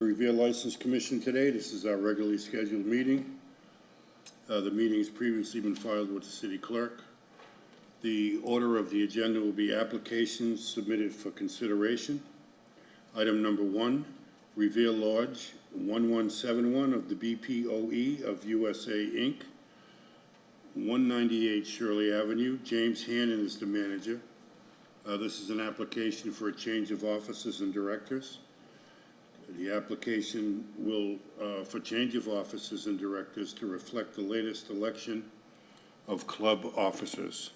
Revere License Commission today. This is our regularly scheduled meeting. The meeting has previously been filed with the city clerk. The order of the agenda will be applications submitted for consideration. Item number 1, Revere Lodge 1171 of the BPOE of USA, Inc., 198 Shirley Avenue. James Hannon is the manager. This is an application for a change of officers and directors. The application will, for change of officers and directors to reflect the latest election of club officers.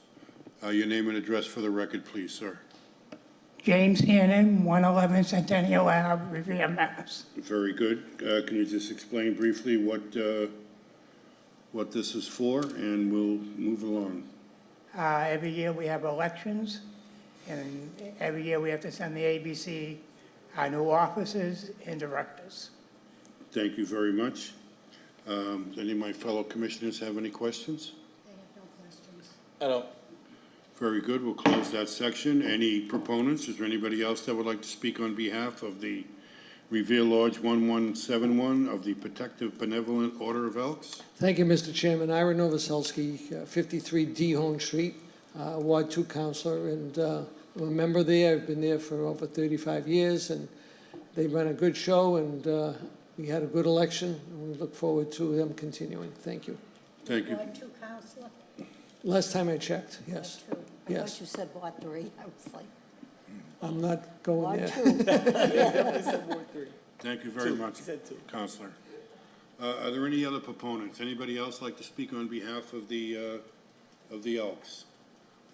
Your name and address for the record, please, sir. James Hannon, 111 Centennial Ave, Revere, Mass. Very good. Can you just explain briefly what this is for, and we'll move along. Every year we have elections, and every year we have to send the ABC our new officers and directors. Thank you very much. Any of my fellow commissioners have any questions? I have no questions. I don't. Very good. We'll close that section. Any proponents? Is there anybody else that would like to speak on behalf of the Revere Lodge 1171 of the Protective Benevolent Order of Elks? Thank you, Mr. Chairman. Ira Novoselsky, 53 D. Hone Street, Ward 2 Councilor, and I'm a member there. I've been there for over 35 years, and they run a good show, and we had a good election, and we look forward to them continuing. Thank you. Thank you. Ward 2 councillor? Last time I checked, yes. Ward 2. I Yes. thought you said Ward 3. I was like, I'm not going Ward there. 2. Thank you very much, Counselor. Are there any other proponents? Anybody else like to speak on behalf of the Elks?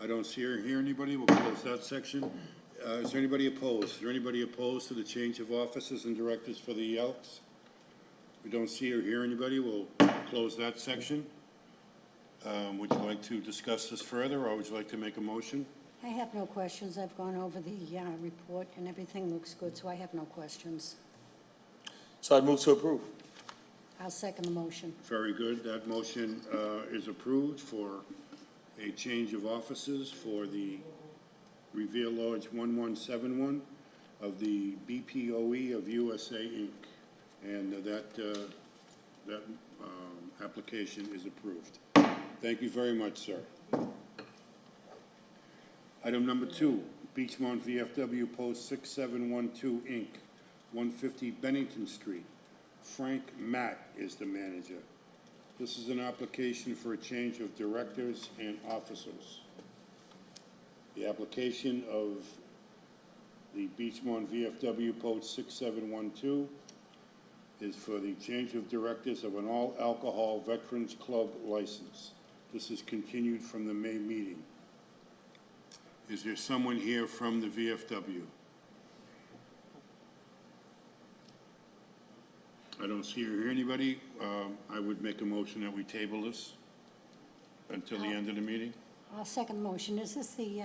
I don't see or hear anybody. We'll close that section. Is there anybody opposed? Is there anybody opposed to the change of officers and directors for the Elks? We don't see or hear anybody. We'll close that section. Would you like to discuss this further, or would you like to make a motion? I have no questions. I've gone over the report, and everything looks good, so I have no questions. So I'd move to approve. I'll second the motion. Very good. That motion is approved for a change of officers for the Revere Lodge 1171 of the BPOE of USA, Inc. And that application is approved. Thank you very much, sir. Item number 2, Beachmont VFW Post 6712, Inc., 150 Bennington Street. Frank Matt is the manager. This is an application for a change of directors and officers. The application of the Beachmont VFW Post 6712 is for the change of directors of an all-alcohol Veterans Club license. This is continued from the May meeting. Is there someone here from the VFW? I don't see or hear anybody. I would make a motion that we table this until the end of the meeting. I'll second the motion. Is this the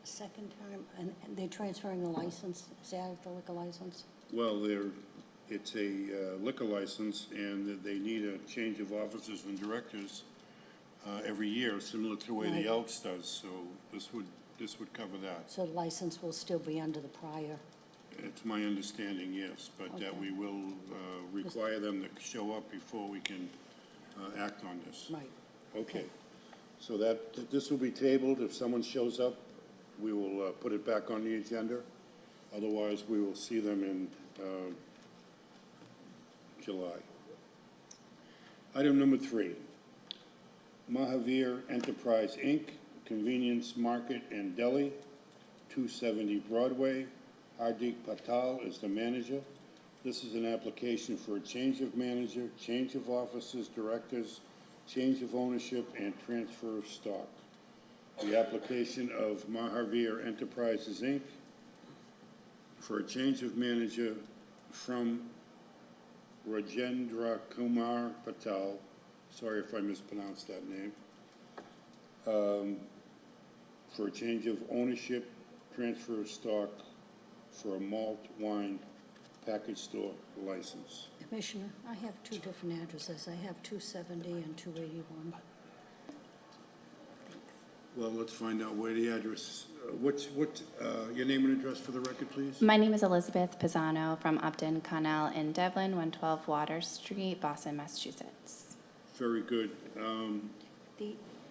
second time, and they're transferring the license? Is that the liquor license? Well, it's a liquor license, and they need a change of officers and directors every year, similar to the way Right. the Elks does, so this would cover that. So the license will still be under the prior? It's my understanding, yes, but that we will require them to show up before we can act on this. Right. Okay, so that this will be tabled. If someone shows up, we will put it back on the agenda. Otherwise, we will see them in July. Item number 3, Mahavir Enterprise, Inc., Convenience Market and Deli, 270 Broadway. Hardik Patel is the manager. This is an application for a change of manager, change of officers, directors, change of ownership, and transfer of stock. The application of Mahavir Enterprises, Inc. for a change of manager from Rajendra Kumar Patel, sorry if I mispronounced that name, for a change of ownership, transfer of stock for a malt wine package store license. Commissioner, I have 2 different addresses. I have 270 and 281. Well, let's find out where the address, your name and address for the record, please? My name is Elizabeth Pisano from Upton, Connell, and Devlin, 112 Water Street, Boston, Massachusetts. Very good.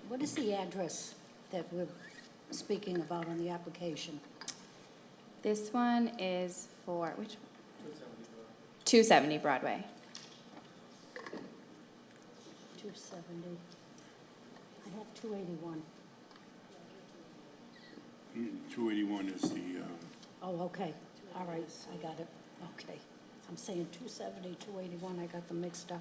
What is the address that we're speaking about on the application? This one is for, which? 270 Broadway. 270. I have 281. 281 is the, Oh, okay, all right, I got it, okay. I'm saying 270, 281, I got them mixed up.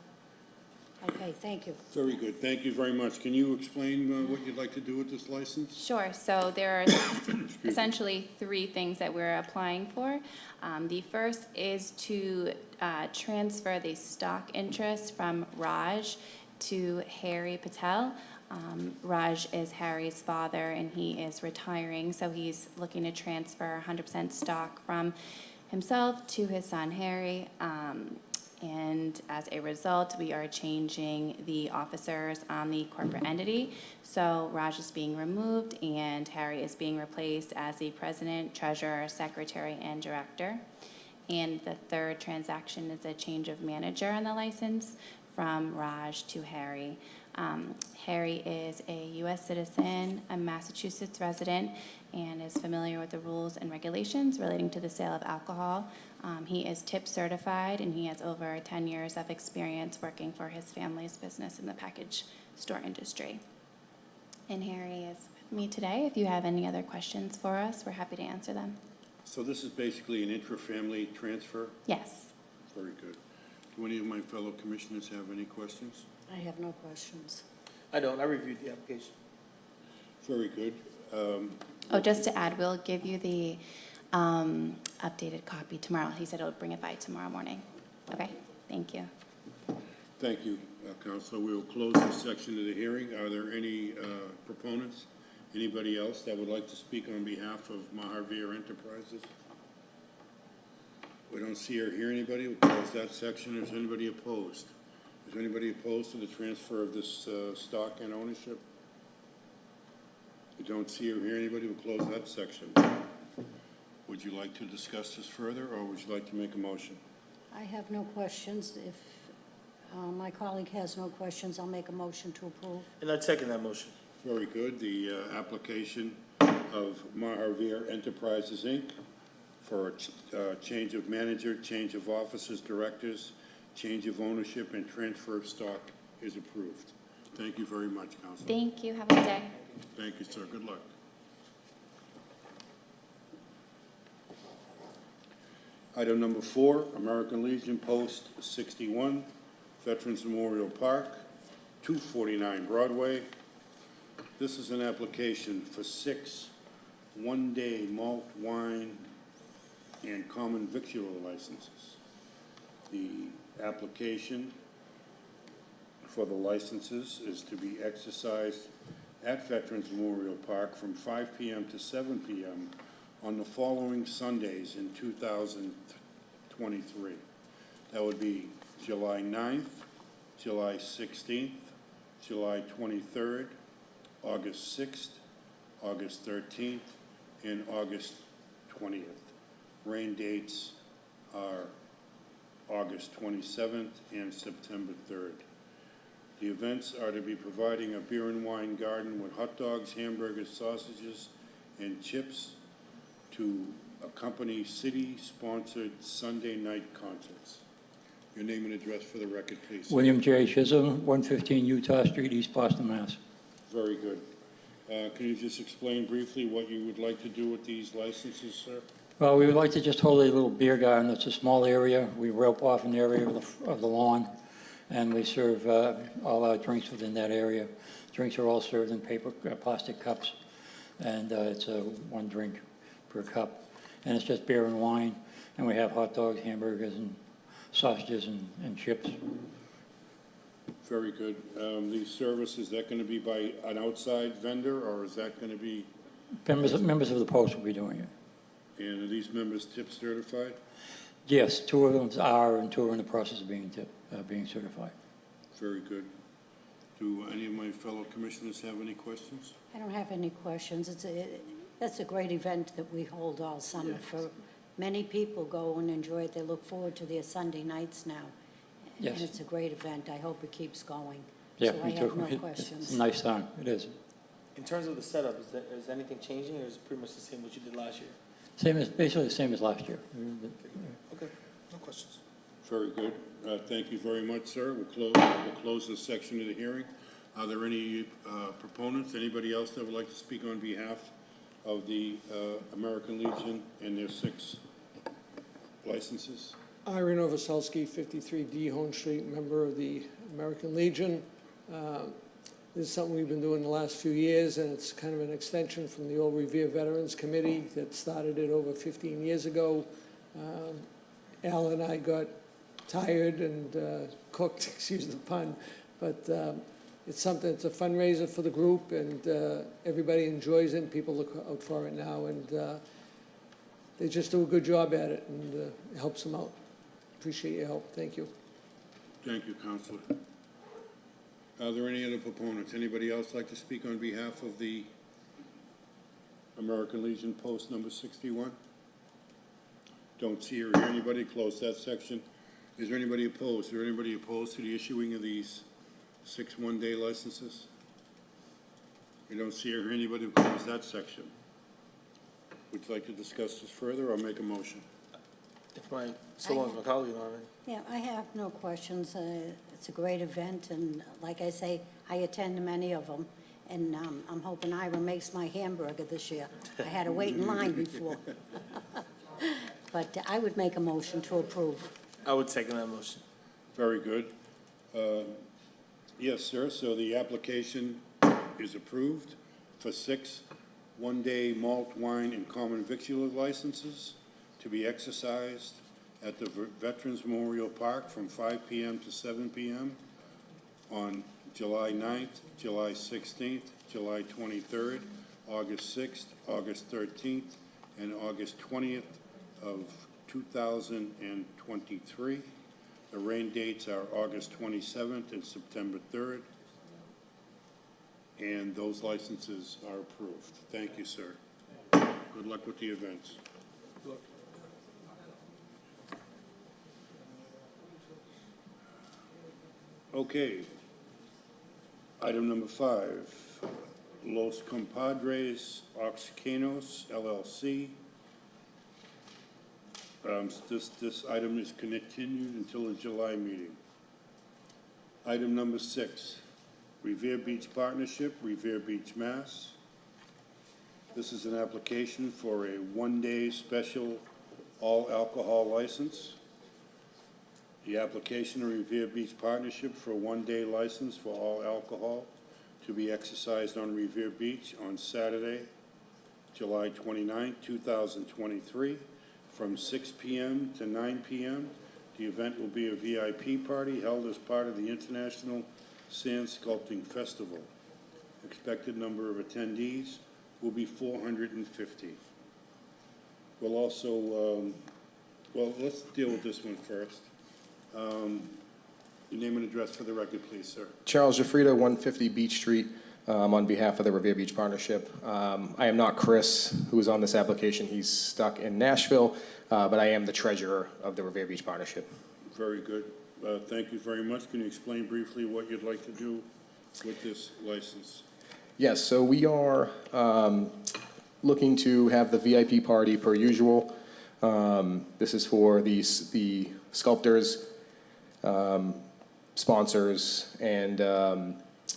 Okay, thank you. very good. Thank you very much. Can you explain what you'd like to do with this license? Sure, so there are essentially three things that we're applying for. The first is to transfer the stock interest from Raj to Harry Patel. Raj is Harry's father, and he is retiring, so he's looking to transfer 100% stock from himself to his son Harry. And as a result, we are changing the officers on the corporate entity. So Raj is being removed, and Harry is being replaced as the president, treasurer, secretary, and director. And the third transaction is a change of manager on the license from Raj to Harry. Harry is a U.S. citizen, a Massachusetts resident, and is familiar with the rules and regulations relating to the sale of alcohol. He is TIP certified, and he has over 10 years of experience working for his family's business in the package store industry. And Harry is with me today. If you have any other questions for us, we're happy to answer them. So this is basically an intra-family transfer? Yes. Very good. Do any of my fellow commissioners have any questions? I have no questions. I don't, I reviewed the application. Very good. Oh, just to add, we'll give you the updated copy tomorrow. He said he'll bring it by tomorrow morning. Okay, thank you. Thank you, Counselor. We will close this section of the hearing. Are there any proponents? Anybody else that would like to speak on behalf of Mahavir Enterprises? We don't see or hear anybody. We'll close that section. Is anybody opposed? Is anybody opposed to the transfer of this stock and ownership? We don't see or hear anybody. We'll close that section. Would you like to discuss this further, or would you like to make a motion? I have no questions. If my colleague has no questions, I'll make a motion to approve. And I second that motion. Very good. The application of Mahavir Enterprises, Inc. for a change of manager, change of officers, directors, change of ownership, and transfer of stock is approved. Thank you very much, Counselor. Thank you. Have a good day. Thank you, sir. Good luck. Item number 4, American Legion Post 61, Veterans Memorial Park, 249 Broadway. This is an application for 6 one-day malt, wine, and common victual licenses. The application for the licenses is to be exercised at Veterans Memorial Park from 5 p.m. to 7 p.m. on the following Sundays in 2023. That would be July 9th, July 16th, July 23rd, August 6th, August 13th, and August 20th. Rain dates are August 27th and September 3rd. The events are to be providing a beer and wine garden with hot dogs, hamburgers, sausages, and chips to accompany city-sponsored Sunday night concerts. Your name and address for the record, please. William J. Chisholm, 115 Utah Street, East Boston, Mass. Very good. Can you just explain briefly what you would like to do with these licenses, sir? Well, we would like to just hold a little beer garden. It's a small area. We rope off an area of the lawn, and we serve all our drinks within that area. Drinks are all served in plastic cups, and it's one drink per cup. And it's just beer and wine, and we have hot dogs, hamburgers, and sausages and chips. Very good. The service, is that going to be by an outside vendor, or is that going to be, Members of the post will be doing it. and are these members tip certified? Yes, 2 of them are, and 2 are in the process of being certified. Very good. Do any of my fellow commissioners have any questions? I don't have any questions. That's a great event that we hold all summer for many people go and enjoy it. They look forward to their Sunday nights now. Yes. And it's a great event. I hope it keeps going. Yeah, So I me have too. no It's a questions. nice time, it is. In terms of the setup, is anything changing, or is it pretty much the same what you did last year? Basically the same as last year. Okay, no questions. Very good. Thank you very much, sir. We'll close this section of the hearing. Are there any proponents, anybody else that would like to speak on behalf of the American Legion and their 6 licenses? Ira Novoselsky, 53 D Hone Street, member of the American Legion. This is something we've been doing the last few years, and it's kind of an extension from the old Revere Veterans Committee that started it over 15 years ago. Al and I got tired and cooked, excuse the pun, but it's something, it's a fundraiser for the group, and everybody enjoys it, and people look out for it now, and they just do a good job at it, and it helps them out. Appreciate your help. Thank you. Thank you, Counselor. Are there any other proponents? Anybody else like to speak on behalf of the American Legion Post number 61? Don't see or hear anybody. Close that section. Is there anybody opposed? Is there anybody opposed to the issuing of these 6 one-day licenses? We don't see or hear anybody who close that section. Would you like to discuss this further or make a motion? If so long as my colleague on it. Yeah, I have no questions. It's a great event, and like I say, I attend many of them, and I'm hoping Ira makes my hamburger this year. I had to wait in line before. But I would make a motion to approve. I would second that motion. Very good. Yes, sir, so the application is approved for 6 one-day malt, wine, and common victular licenses to be exercised at the Veterans Memorial Park from 5 p.m. to 7 p.m. on July 9th, July 16th, July 23rd, August 6th, August 13th, and August 20th of 2023. The rain dates are August 27th and September 3rd. And those licenses are approved. Thank you, sir. Good luck with the events. Okay. Item number 5, Los Compadres Oxcanos LLC. This item is continued until the July meeting. Item number 6, Revere Beach Partnership, Revere Beach, Mass. This is an application for a one-day special all-alcohol license. The application of Revere Beach Partnership for a one-day license for all alcohol to be exercised on Revere Beach on Saturday, July 29, 2023, from 6 p.m. to 9 p.m. The event will be a VIP party held as part of the International Sand Sculpting Festival. Expected number of attendees will be 450. We'll also, well, let's deal with this one first. Your name and address for the record, please, sir. Charles Jafrida, 150 Beach Street, on behalf of the Revere Beach Partnership. I am not Chris, who is on this application. He's stuck in Nashville, but I am the treasurer of the Revere Beach Partnership. Very good. Thank you very much. Can you explain briefly what you'd like to do with this license? Yes, so we are looking to have the VIP party per usual. This is for the sculptors, sponsors, and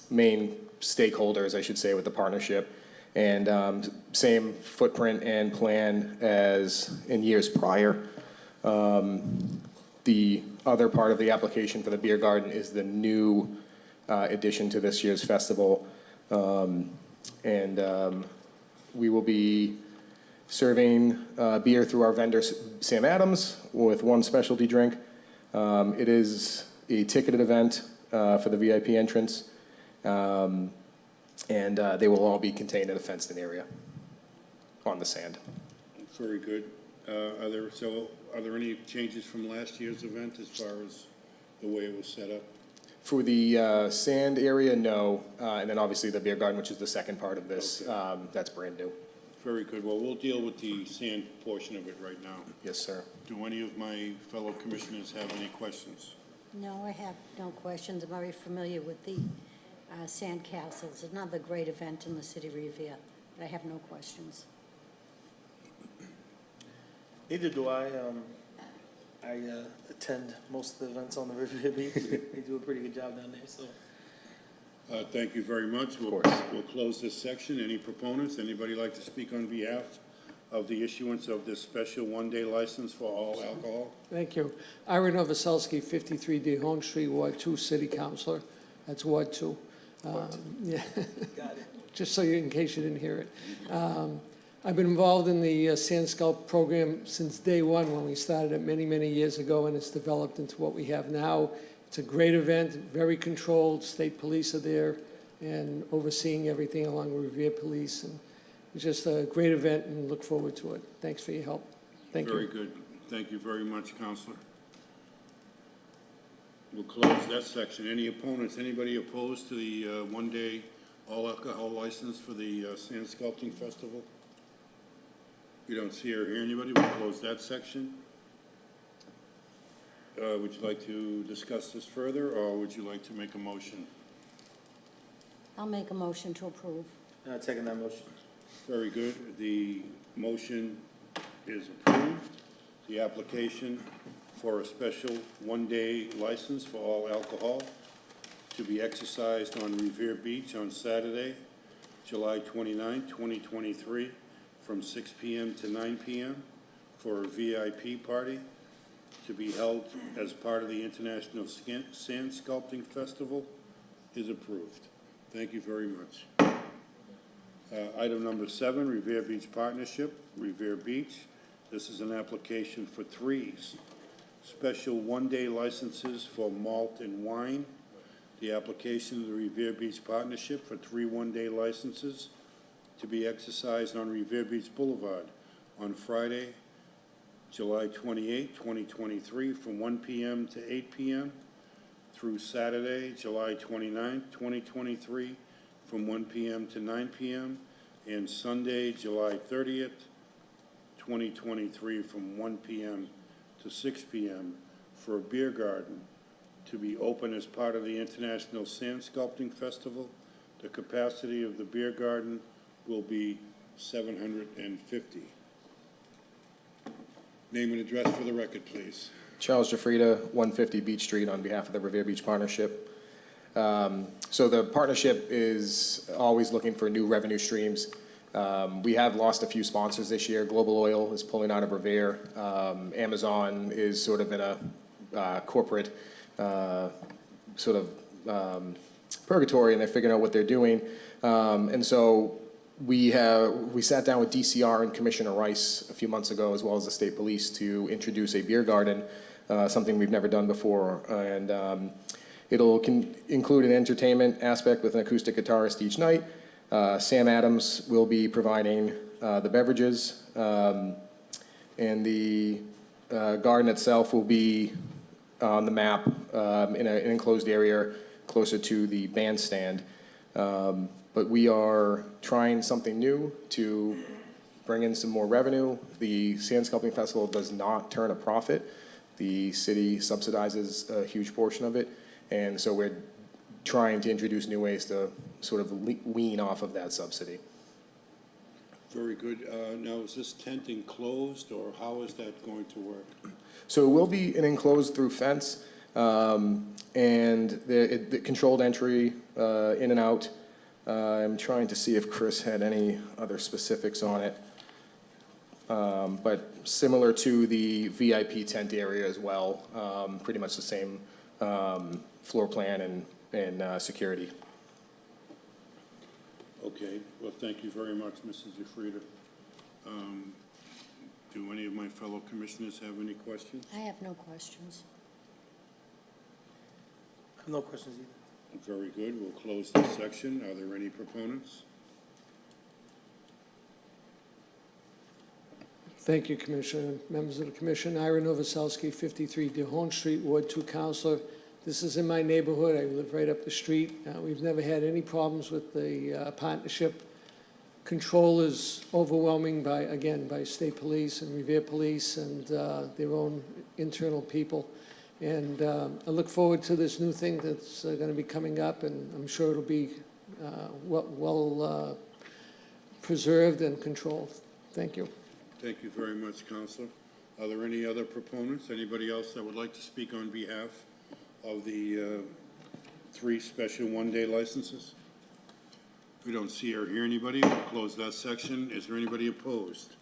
main stakeholders, I should say, with the partnership. And same footprint and plan as in years prior. The other part of the application for the beer garden is the new addition to this year's festival. We will be serving beer through our vendor, Sam Adams, with one specialty drink. It is a ticketed event for the VIP entrance, and they will all be contained in a fenced-in area on the sand. Very good. Are there any changes from last year's event as far as the way it was set up? For the sand area, no. And then obviously the beer garden, which is the second part of this, that's brand new. Very good. Well, we'll deal with the sand portion of it right now. Yes, sir. Do any of my fellow commissioners have any questions? No, I have no questions. I'm very familiar with the sand castles. Another great event in the city of Revere, but I have no questions. Neither do I. I attend most of the events on the Riviera Beach. They do a pretty good job down there, so. Thank you very much. course. We'll close this section. Any proponents? Anybody like to speak on behalf of the issuance of this special one-day license for all alcohol? Thank you. Ira Novoselsky, 53 De Hone Street, Ward 2, City Councilor. That's Ward 2. Yeah, Got it. just so you, in case you didn't hear it. I've been involved in the Sand Sculpt program since day one when we started it many, many years ago, and it's developed into what we have now. It's a great event, very controlled. State police are there and overseeing everything along with Revere Police. And it's just a great event and look forward to it. Thanks for your help. Thank you. Very good. Thank you very much, Counselor. We'll close that section. Any opponents? Anybody opposed to the one-day all-alcohol license for the Sand Sculpting Festival? You don't see or hear anybody? We'll close that section. Would you like to discuss this further, or would you like to make a motion? I'll make a motion to approve. Second that motion. Very good. The motion is approved. The application for a special one-day license for all alcohol to be exercised on Revere Beach on Saturday, July 29, 2023, from 6 p.m. to 9 p.m. for a VIP party to be held as part of the International Sand Sculpting Festival is approved. Thank you very much. Item number 7, Revere Beach Partnership, Revere Beach. This is an application for 3 special one-day licenses for malt and wine. The application of the Revere Beach Partnership for 3 one-day licenses to be exercised on Revere Beach Boulevard on Friday, July 28, 2023, from 1 p.m. to 8 p.m. through Saturday, July 29, 2023, from 1 p.m. to 9 p.m., and Sunday, July 30th, 2023, from 1 p.m. to 6 p.m. for a beer garden to be open as part of the International Sand Sculpting Festival. The capacity of the beer garden will be 750. Name and address for the record, please. Charles Jafrida, 150 Beach Street, on behalf of the Revere Beach Partnership. So the partnership is always looking for new revenue streams. We have lost a few sponsors this year. Global Oil is pulling out of Revere. Amazon is sort of in a corporate sort of purgatory, and they're figuring out what they're doing. And so we sat down with DCR and Commissioner Rice a few months ago, as well as the state police, to introduce a beer garden, something we've never done before. And it'll include an entertainment aspect with an acoustic guitarist each night. Sam Adams will be providing the beverages, and the garden itself will be on the map in an enclosed area closer to the bandstand. But we are trying something new to bring in some more revenue. The Sand Sculpting Festival does not turn a profit. The city subsidizes a huge portion of it, and so we're trying to introduce new ways to sort of wean off of that subsidy. Very good. Now, is this tent enclosed, or how is that going to work? So it will be an enclosed through fence, and the controlled entry in and out. I'm trying to see if Chris had any other specifics on it. But similar to the VIP tent area as well, pretty much the same floor plan and security. Okay, well, thank you very much, Mrs. Jafrida. Do any of my fellow commissioners have any questions? I have no questions. I have no questions either. Very good. We'll close this section. Are there any proponents? Thank you, Commissioner. Members of the Commission, Ira Novoselsky, 53 De Hone Street, Ward 2 Councilor. This is in my neighborhood. I live right up the street. We've never had any problems with the partnership. Control is overwhelming by state police and Revere Police and their own internal people. And I look forward to this new thing that's going to be coming up, and I'm sure it'll be well preserved and controlled. Thank you. Thank you very much, Counselor. Are there any other proponents? Anybody else that would like to speak on behalf of the 3 special one-day licenses? We don't see or hear anybody. We'll close that section. Is there anybody opposed?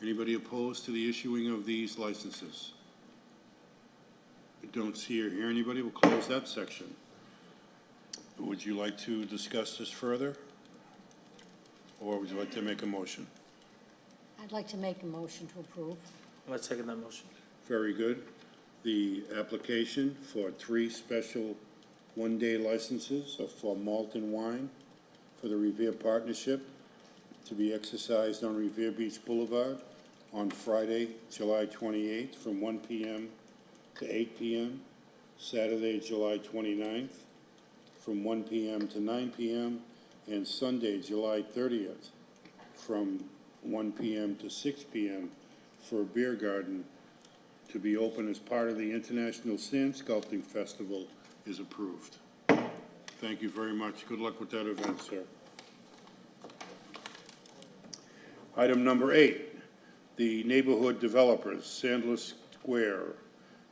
Anybody opposed to the issuing of these licenses? We don't see or hear anybody. We'll close that section. Would you like to discuss this further? Or would you like to make a motion? I'd like to make a motion to approve. Let's second that motion. Very good. The application for 3 special one-day licenses for malt and wine for the Revere Partnership to be exercised on Revere Beach Boulevard on Friday, July 28th, from 1 p.m. to 8 p.m., Saturday, July 29th, from 1 p.m. to 9 p.m., and Sunday, July 30th, from 1 p.m. to 6 p.m. for a beer garden to be open as part of the International Sand Sculpting Festival is approved. Thank you very much. Good luck with that event, sir. Item number 8, the neighborhood developers, Sandler Square.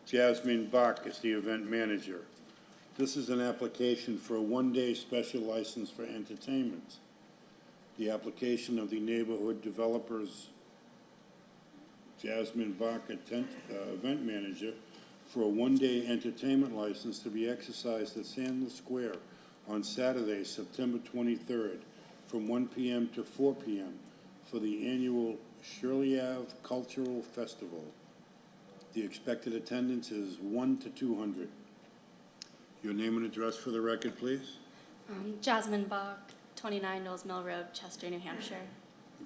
Jasmine Bach is the event manager. This is an application for a one-day special license for entertainment. The application of the neighborhood developers, Jasmine Bach, event manager, for a one-day entertainment license to be exercised at Sandler Square on Saturday, September 23rd, from 1 p.m. to 4 p.m. for the annual Shirley Ave Cultural Festival. The expected attendance is 1 to 200. Your name and address for the record, please. Jasmine Bach, 29 Knowles Mill Road, Chester, New Hampshire.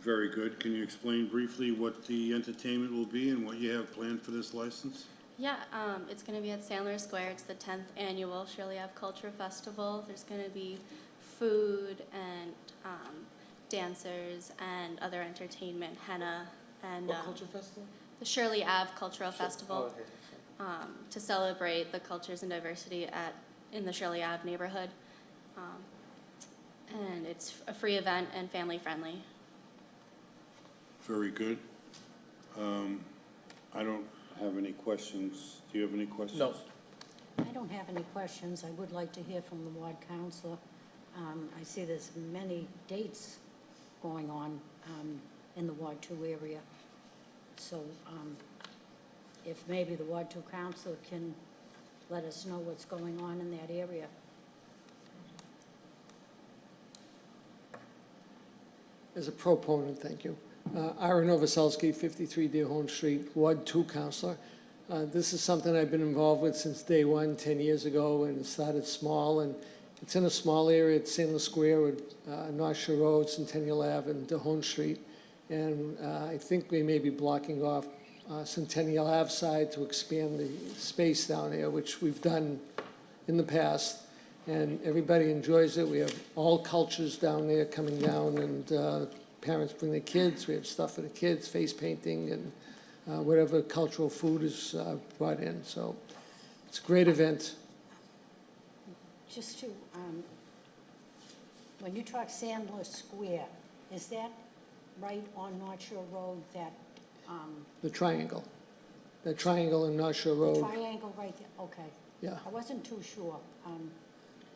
Very good. Can you explain briefly what the entertainment will be and what you have planned for this license? Yeah, it's going to be at Sandler Square. It's the 10th annual Shirley Ave Culture Festival. There's going to be food and dancers and other entertainment, henna, and What culture festival? the Shirley Ave Cultural Festival Oh, okay. to celebrate the cultures and diversity in the Shirley Ave neighborhood. And it's a free event and family friendly. Very good. I don't have any questions. Do you have any questions? No. I don't have any questions. I would like to hear from the ward councilor. I see there's many dates going on in the Ward 2 area. So if maybe the Ward 2 councilor can let us know what's going on in that area. As a proponent, thank you. Ira Novoselsky, 53 Dearborn Street, Ward 2 Councilor. This is something I've been involved with since day one, 10 years ago, and it started small, and it's in a small area at Sandler Square with North Shore Road, Centennial Ave, and Dearborn Street. And I think we may be blocking off Centennial Ave side to expand the space down there, which we've done in the past. And everybody enjoys it. We have all cultures down there coming down, and parents bring their kids. We have stuff for the kids, face painting, and whatever cultural food is brought in. So it's a great event. Just to, when you talk Sandler Square, is that right on North Shore Road, that The triangle. The triangle in North Shore Road. triangle right there? Okay. Yeah. I wasn't too sure.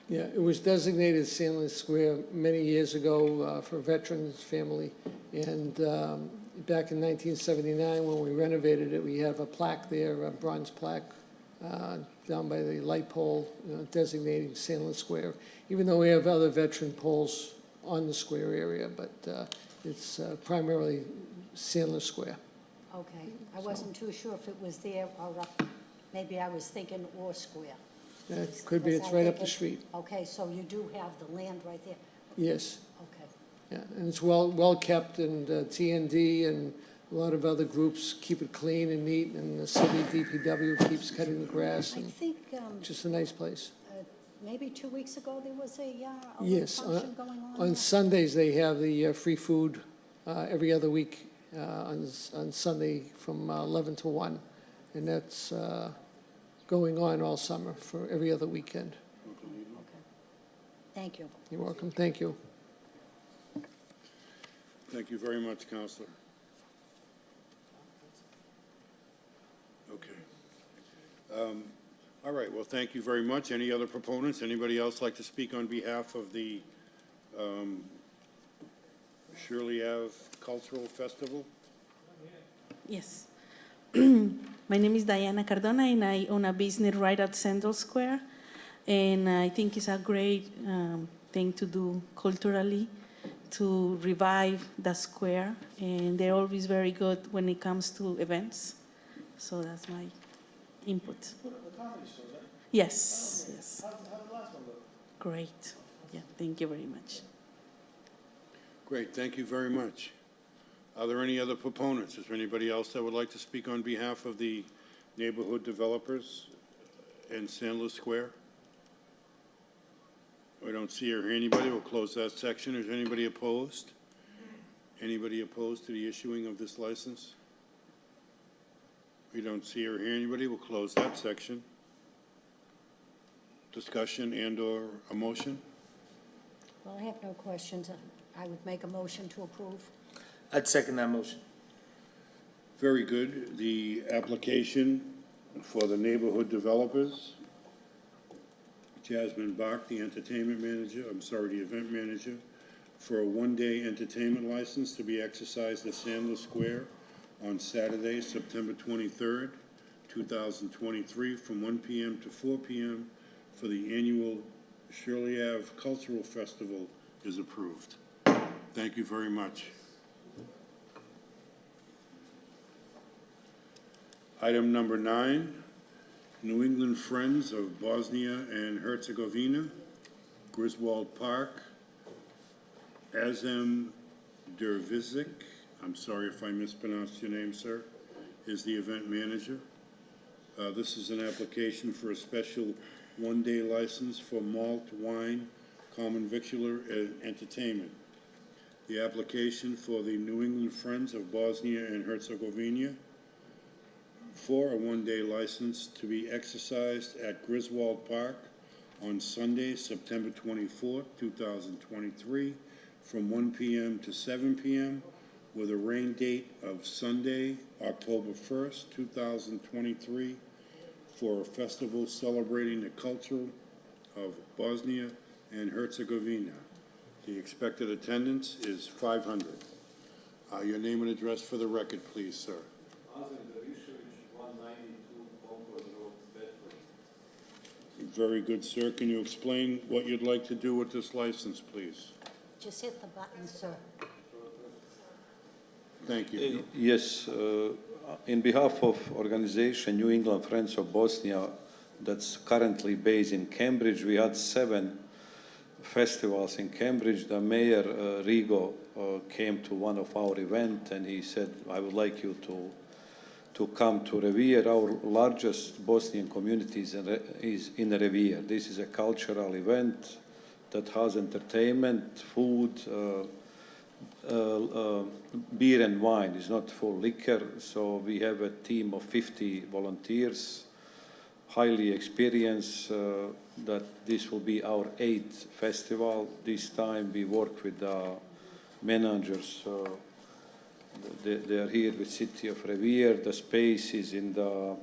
Yeah, it was designated Sandler Square many years ago for a veterans family. And back in 1979, when we renovated it, we have a plaque there, a bronze plaque, down by the light pole, designating Sandler Square, even though we have other veteran poles on the square area, but it's primarily Sandler Square. Okay, I wasn't too sure if it was there or up, maybe I was thinking or Square. Yeah, it could be, Was it's I right up the thinking- street. Okay, so you do have the land right there? Yes, Okay, yeah, and it's well kept, and TND and a lot of other groups keep it clean and neat, and the city DPW keeps cutting the grass, I and think, just a nice place. maybe 2 weeks ago, there was a little Yes, function going on. on there. Sundays, they have the free food every other week on Sunday from 11 to 1, and that's going on all summer for every other weekend. Thank you. You're welcome, thank you. Thank you very much, Counselor. Okay. All right, well, thank you very much. Any other proponents? Anybody else like to speak on behalf of the Shirley Ave Cultural Festival? Yes. My name is Diana Cardona, and I own a business right at Central Square. And I think it's a great thing to do culturally to revive the square. And they're always very good when it comes to events. So that's my input. The comedy store, right? Yes, yes. How did the last one go? Great. Yeah, thank you very much. Great, thank you very much. Are there any other proponents? Is there anybody else that would like to speak on behalf of the neighborhood developers in Sandler Square? We don't see or hear anybody. We'll close that section. Is anybody opposed? Anybody opposed to the issuing of this license? We don't see or hear anybody. We'll close that section. Discussion and/or a motion? Well, I have no questions. I would make a motion to approve. I'd second that motion. Very good. The application for the neighborhood developers, Jasmine Bach, the event manager, for a one-day entertainment license to be exercised at Sandler Square on Saturday, September 23rd, 2023, from 1 p.m. to 4 p.m. for the annual Shirley Ave Cultural Festival is approved. Thank you very much. Item number 9, New England Friends of Bosnia and Herzegovina, Griswold Park, Azem Dervizic, I'm sorry if I mispronounced your name, sir, is the event manager. This is an application for a special one-day license for malt, wine, common victular, and entertainment. The application for the New England Friends of Bosnia and Herzegovina for a one-day license to be exercised at Griswold Park on Sunday, September 24th, 2023, from 1 p.m. to 7 p.m., with a rain date of Sunday, October 1st, 2023, for a festival celebrating the culture of Bosnia and Herzegovina. The expected attendance is 500. Your name and address for the record, please, sir. Very good, sir. Can you explain what you'd like to do with this license, please? Just hit the button, sir. Thank you. Yes, in behalf of organization New England Friends of Bosnia that's currently based in Cambridge, we had 7 festivals in Cambridge. The mayor, Rigo, came to one of our events and he said, I would like you to come to Revere. Our largest Bosnian community is in Revere. This is a cultural event that has entertainment, food, beer and wine. It's not full liquor, so we have a team of 50 volunteers, highly experienced, that this will be our 8th festival. This time we work with the managers. They are here with City of Revere. The space is in the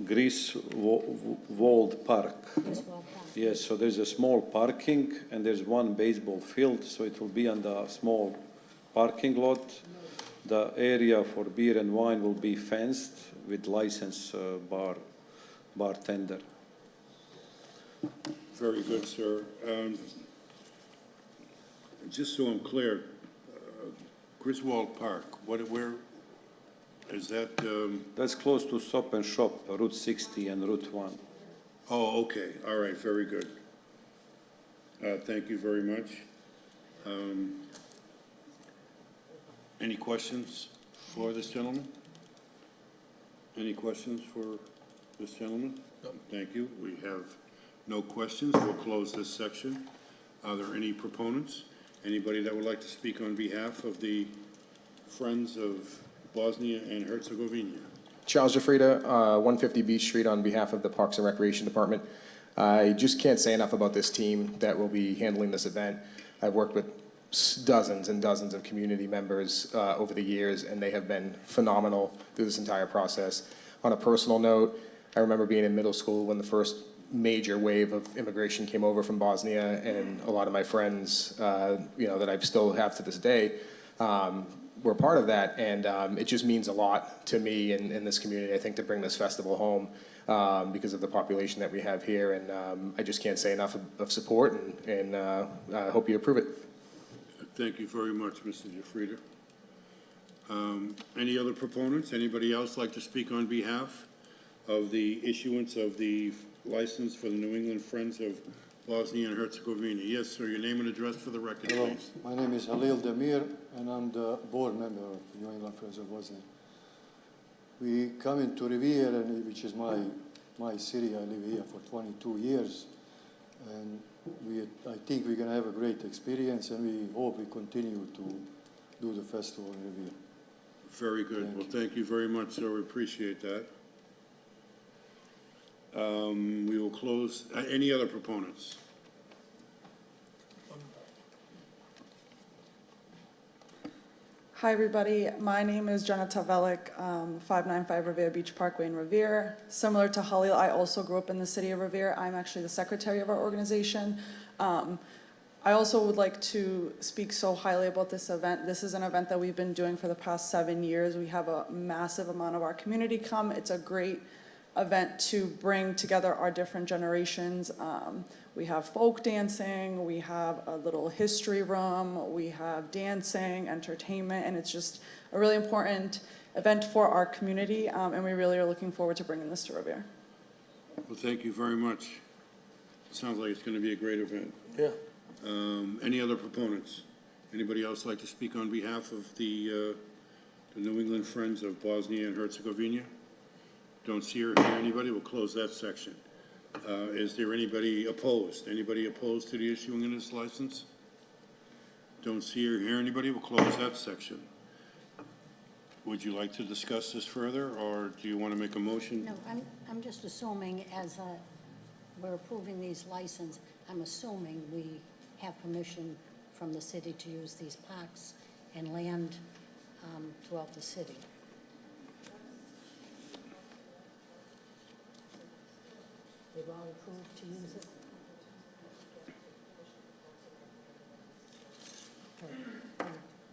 Griswold Park. Yes, so there's a small parking and there's one baseball field, so it will be on the small parking lot. The area for beer and wine will be fenced with licensed bartender. Very good, sir. Just so I'm clear, Griswold Park, where is that? That's close to Stop and Shop, Route 60 and Route 1. Oh, okay. All right. Very good. Thank you very much. Any questions for this gentleman? Any questions for this gentleman? Thank you. We have no questions. We'll close this section. Are there any proponents? Anybody that would like to speak on behalf of the Friends of Bosnia and Herzegovina? Charles Jafrida, 150 Beach Street, on behalf of the Parks and Recreation Department. I just can't say enough about this team that will be handling this event. I've worked with dozens and dozens of community members over the years, and they have been phenomenal through this entire process. On a personal note, I remember being in middle school when the first major wave of immigration came over from Bosnia, and a lot of my friends, that I still have to this day, were part of that, and it just means a lot to me and in this community, I think, to bring this festival home because of the population that we have here, and I just can't say enough of support, and I hope you approve it. Thank you very much, Mr. Jafrida. Any other proponents? Anybody else like to speak on behalf of the issuance of the license for the New England Friends of Bosnia and Herzegovina? Yes, sir, your name and address for the record, Hello, please. my name is Halil Demir, and I'm the board member of New England Friends of Bosnia. We come into Revere, which is my city. I live here for 22 years, and I think we're going to have a great experience, and we hope we continue to do the festival in Revere. Very good. Well, thank you very much, sir. We appreciate that. We will close. Any other proponents? Hi, everybody. My name is Jenna Tavelik, 595 Revere Beach Parkway in Revere. Similar to Halil, I also grew up in the city of Revere. I'm actually the secretary of our organization. I also would like to speak so highly about this event. This is an event that we've been doing for the past 7 years. We have a massive amount of our community come. It's a great event to bring together our different generations. We have folk dancing, we have a little history room, we have dancing, entertainment, and it's just a really important event for our community, and we really are looking forward to bringing this to Revere. Well, thank you very much. Sounds like it's going to be a great event. Yeah. Any other proponents? Anybody else like to speak on behalf of the New England Friends of Bosnia and Herzegovina? Don't see or hear anybody. We'll close that section. Is there anybody opposed? Anybody opposed to the issuing of this license? Don't see or hear anybody. We'll close that section. Would you like to discuss this further, or do you want to make a motion? No, I'm just assuming as we're approving these licenses, I'm assuming we have permission from the city to use these parks and land throughout the city. They've all approved to use it? Okay,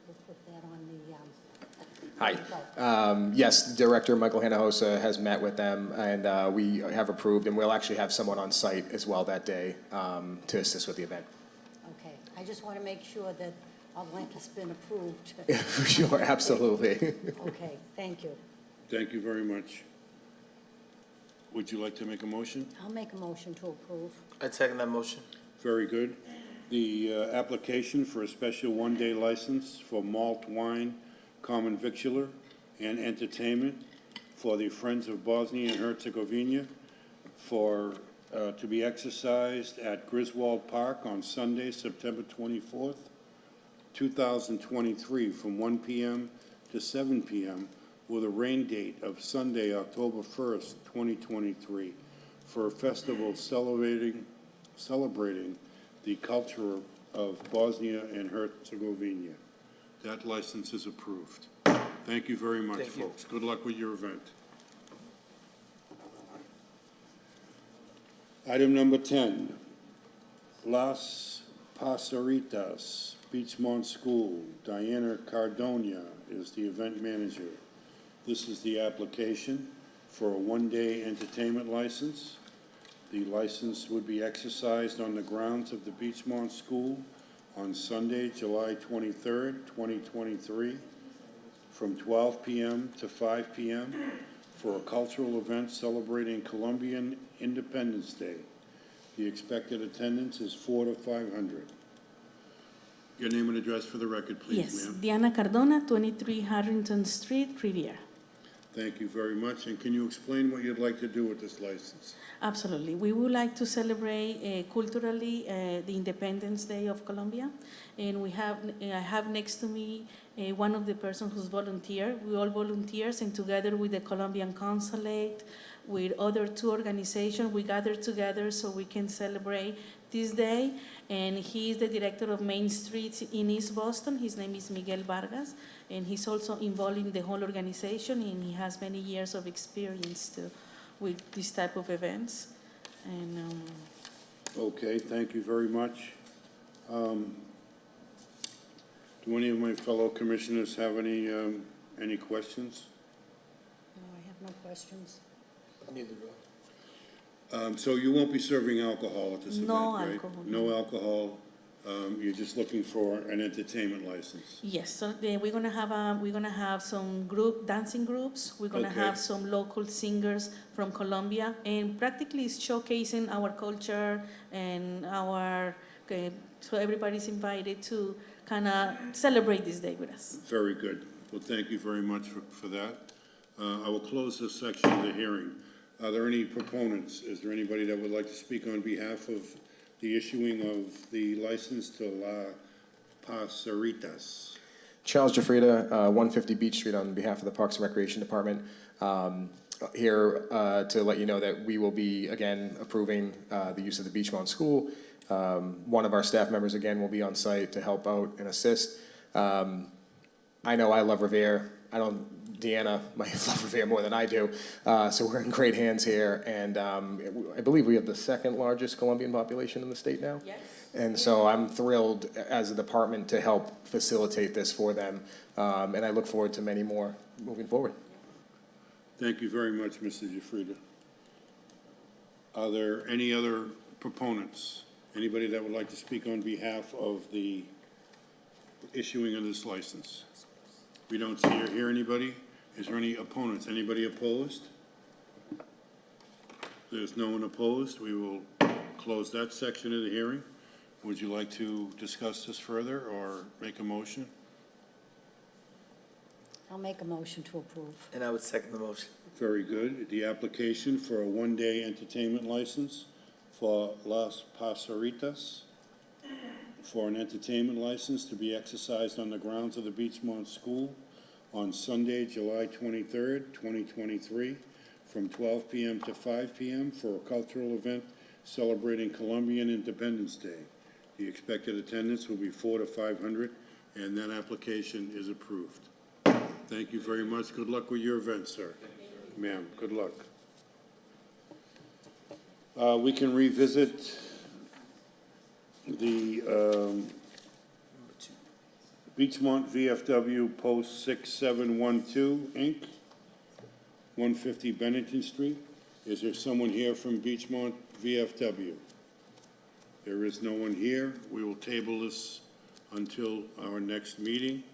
we'll put that on the, Hi. Yes, Director Michael Hanahosa has met with them, and we have approved, and we'll actually have someone on site as well that day to assist with the event. okay. I just want to make sure that all the land has been approved. For sure, absolutely. Okay, thank you. Thank you very much. Would you like to make a motion? I'll make a motion to approve. I'd second that motion. Very good. The application for a special one-day license for malt wine, common victular, and entertainment for the Friends of Bosnia and Herzegovina to be exercised at Griswold Park on Sunday, September 24th, 2023, from 1 p.m. to 7 p.m., with a rain date of Sunday, October 1st, 2023, for a festival celebrating the culture of Bosnia and Herzegovina. That license is approved. Thank you very much, Thank you. folks. Good luck with your event. Item number 10, Las Pasaritas, Beachmont School. Diana Cardona is the event manager. This is the application for a one-day entertainment license. The license would be exercised on the grounds of the Beachmont School on Sunday, July 23rd, 2023, from 12 p.m. to 5 p.m. for a cultural event celebrating Colombian Independence Day. The expected attendance is 400 to 500. Your name and address for the record, please, Yes, ma'am. Diana Cardona, 23 Harrington Street, Riviera. Thank you very much. And can you explain what you'd like to do with this license? Absolutely. We would like to celebrate culturally the Independence Day of Colombia. And I have next to me one of the persons who's volunteer. We all volunteers, and together with the Colombian Consulate, with other two organizations, we gather together so we can celebrate this day. And he is the director of Main Street in East Boston. His name is Miguel Vargas, and he's also involved in the whole organization, and he has many years of experience too with this type of events. And Okay, thank you very much. Do any of my fellow commissioners have any questions? No, I have no questions. Neither do I. So you won't be serving alcohol at this event, No right? alcohol, No alcohol. You're just looking for an entertainment license. yes, so then we're gonna have some dancing groups. We're gonna Okay. have some local singers from Colombia, and practically it's showcasing our culture and so everybody's invited to kind of celebrate this day with us. Very good. Well, thank you very much for that. I will close this section of the hearing. Are there any proponents? Is there anybody that would like to speak on behalf of the issuing of the license to La Pasaritas? Charles Jafrida, 150 Beach Street, on behalf of the Parks and Recreation Department. Here to let you know that we will be, again, approving the use of the Beachmont School. One of our staff members, again, will be on site to help out and assist. I know I love Revere. Deanna might love Revere more than I do. So we're in great hands here. And I believe we have the second largest Colombian population in the state now. Yes. And so I'm thrilled as a department to help facilitate this for them. And I look forward to many more moving forward. Thank you very much, Mr. Jafrida. Are there any other proponents? Anybody that would like to speak on behalf of the issuing of this license? We don't see or hear anybody. Is there any opponents? Anybody opposed? There's no one opposed. We will close that section of the hearing. Would you like to discuss this further or make a motion? I'll make a motion to approve. And I would second the motion. Very good. The application for a one-day entertainment license for Las Pasaritas for an entertainment license to be exercised on the grounds of the Beachmont School on Sunday, July 23rd, 2023, from 12 p.m. to 5 p.m. for a cultural event celebrating Colombian Independence Day. The expected attendance will be 400 to 500, and that application is approved. Thank you very much. Good luck with your event, sir. Ma'am, good luck. We can revisit the Beachmont VFW Post 6712, Inc., 150 Bennington Street. Is there someone here from Beachmont VFW? There is no one here. We will table this until our next meeting.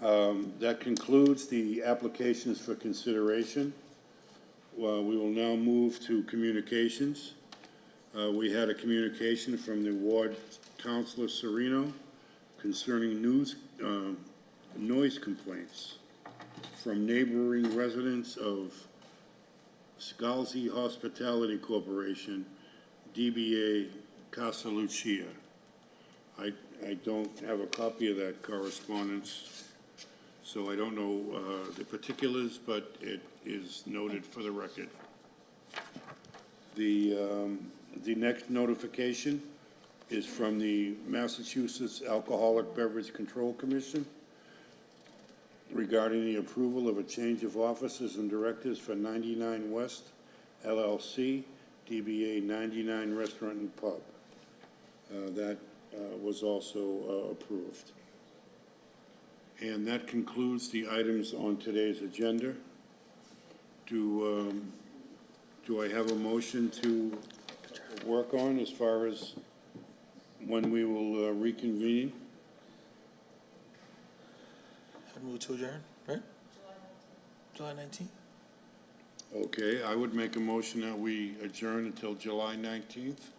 That concludes the applications for consideration. We will now move to communications. We had a communication from the Ward Councilor Sereno concerning noise complaints from neighboring residents of Scalzi Hospitality Corporation, DBA Casa Lucia. I don't have a copy of that correspondence, so I don't know the particulars, but it is noted for the record. The next notification is from the Massachusetts Alcoholic Beverage Control Commission regarding the approval of a change of officers and directors for 99 West LLC, DBA 99 Restaurant and Pub. That was also approved. And that concludes the items on today's agenda. Do I have a motion to work on as far as when we will reconvene? I'd move to adjourn, right? July 19th? Okay, I would make a motion that we adjourn until July 19th,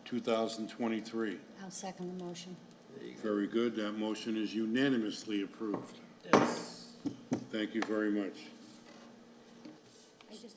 2023. I'll second the motion. Very good. That motion is unanimously approved. Yes. Thank you very much. I just